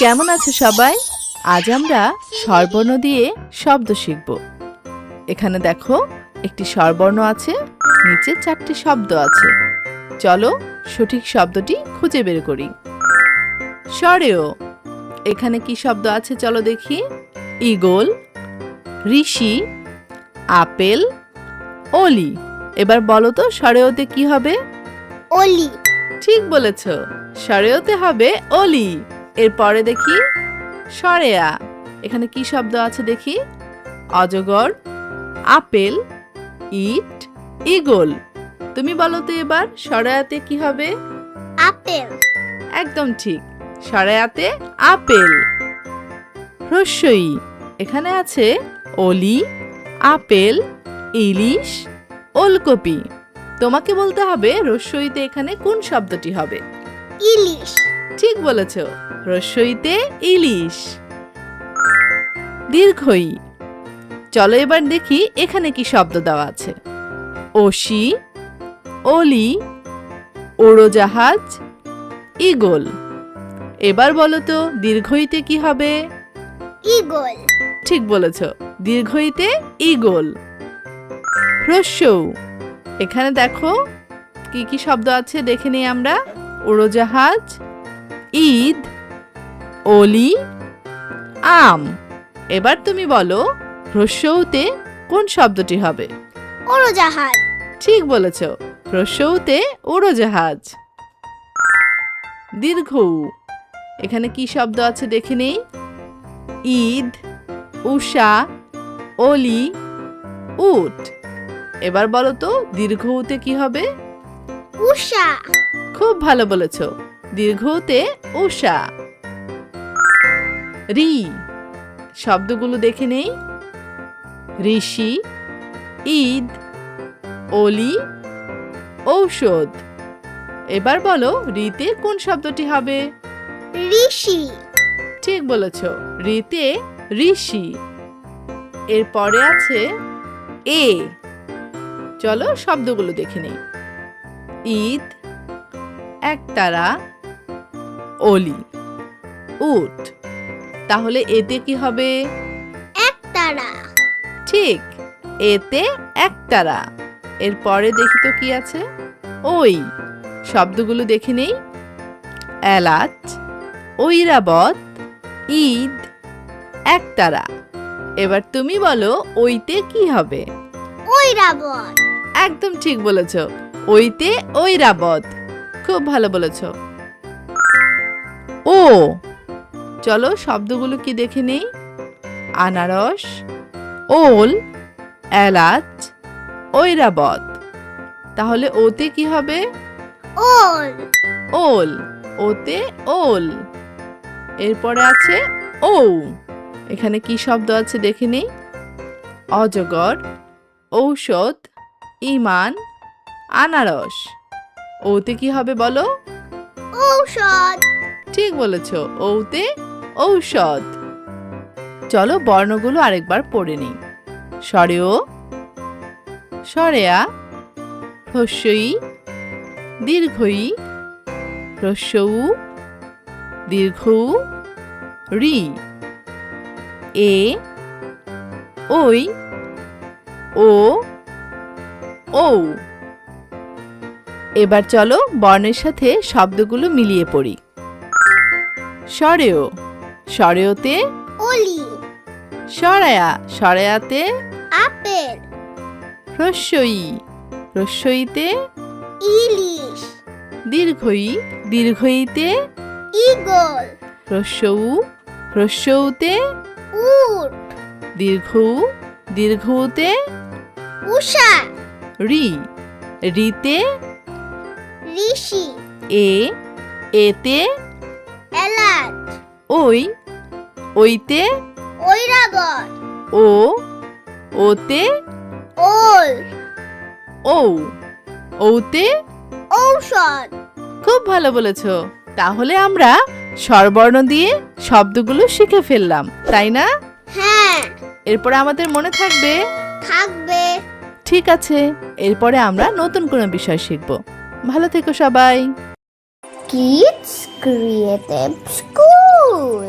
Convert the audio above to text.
কেমন আছে সবাই? আজ আমরা স্বরবর্ণ দিয়ে শব্দ শিখব। এখানে দেখো একটি স্বরবর্ণ আছে, নিচে 4টি শব্দ আছে। চলো সঠিক শব্দটি খুঁজে বের করি। স্বরেও এখানে কি শব্দ আছে চলো দেখি। ঈগল, ঋষি, আপেল, অলি। এবার বলো তো স্বরেওতে কি হবে? অলি। ঠিক বলেছ, স্বরেওতে হবে অলি। এরপরে দেখি স্বরেয়া। এখানে কি শব্দ আছে দেখি। অজগর, আপেল, ইট, ঈগল। তুমি বলো তো এবার স্বরেয়াতে কি হবে? আপেল। একদম ঠিক, স্বরেয়াতে আপেল। হ্রস্বই। এখানে আছে অলি, আপেল, ইলিশ, ওলকপি। তোমাকে বলতে হবে হ্রস্বইতে এখানে কোন শব্দটি হবে। ইলিশ। ঠিক বলেছ, হ্রস্বইতে ইলিশ। দীর্ঘই। চলো এবার দেখি এখানে কি শব্দ দেওয়া আছে। অসি, অলি, উড়োজাহাজ, ঈগল। এবার বলো তো দীর্ঘইতে কি হবে? ঈগল। ঠিক বলেছ, দীর্ঘইতে ঈগল। হ্রস্বউ। এখানে দেখো কি কি শব্দ আছে দেখে নিই আমরা। উড়োজাহাজ, ঈদ, অলি, আম। এবার তুমি বলো হ্রস্বউতে কোন শব্দটি হবে? উড়োজাহাজ। ঠিক বলেছ, হ্রস্বউতে উড়োজাহাজ। দীর্ঘউ। এখানে কি শব্দ আছে দেখে নেই। ঈদ, উষা, অলি, উট। এবার বলো তো দীর্ঘউতে কি হবে? উষা। খুব ভালো বলেছ, দীর্ঘতে উষা। রি। শব্দগুলো দেখে নেই। ঋষি, ঈদ, অলি, ঔষধ। এবার বলো রিতে কোন শব্দটি হবে? ঋষি। ঠিক বলেছ, রিতে ঋষি। এরপরে আছে এ। চলো শব্দগুলো দেখে নেই। ঈদ, একতারা, অলি, উট। তাহলে এতে কি হবে? একতারা। ঠিক, এতে একতারা। এরপরে দেখি তো কি আছে। ওই। শব্দগুলো দেখে নেই। এলাচ, ঐরাবত, ঈদ, একতারা। এবার তুমি বলো ওইতে কি হবে? ঐরাবত। একদম ঠিক বলেছ, ওইতে ঐরাবত। খুব ভালো বলেছ। ও। চলো শব্দগুলো কি দেখে নেই। আনারস, ওল, এলাচ, ঐরাবত। তাহলে ওতে কি হবে? ওল। ওল। ওতে ওল। এরপরে আছে ও। এখানে কি শব্দ আছে দেখে নেই। অজগর, ঔষধ, ইমান, আনারস। ওতে কি হবে বলো? ঔষধ। ঠিক বলেছ, ওতে ঔষধ। চলো বর্ণগুলো আরেকবার পড়ে নিই। স্বরেও, স্বরেয়া, হ্রস্বই, দীর্ঘই, হ্রস্বউ, দীর্ঘউ, রি। এ, ওই, ও, ঔ। এবার চলো বর্ণের সাথে শব্দগুলো মিলিয়ে পড়ি। স্বরেও। স্বরেওতে অলি। স্বরেয়া। স্বরেয়াতে আপেল। হ্রস্বই। হ্রস্বইতে ইলিশ। দীর্ঘই। দীর্ঘইতে ঈগল। হ্রস্বউ। হ্রস্বউতে উট। দীর্ঘউ। দীর্ঘউতে উষা। রি। রিতে ঋষি। এ। এতে এলাচ। ওই। ওইতে ঐরাবত। ও। ওতে ওল। ঔ। ঔতে ঔষধ। খুব ভালো বলেছো। তাহলে আমরা স্বরবর্ণ দিয়ে শব্দগুলো শিখে ফেললাম, তাই না? হ্যাঁ। এরপরে আমাদের মনে থাকবে। থাকবে। ঠিক আছে, এরপরে আমরা নতুন কোনো বিষয় শিখব। ভালো থেকো সবাই। Kids creative school.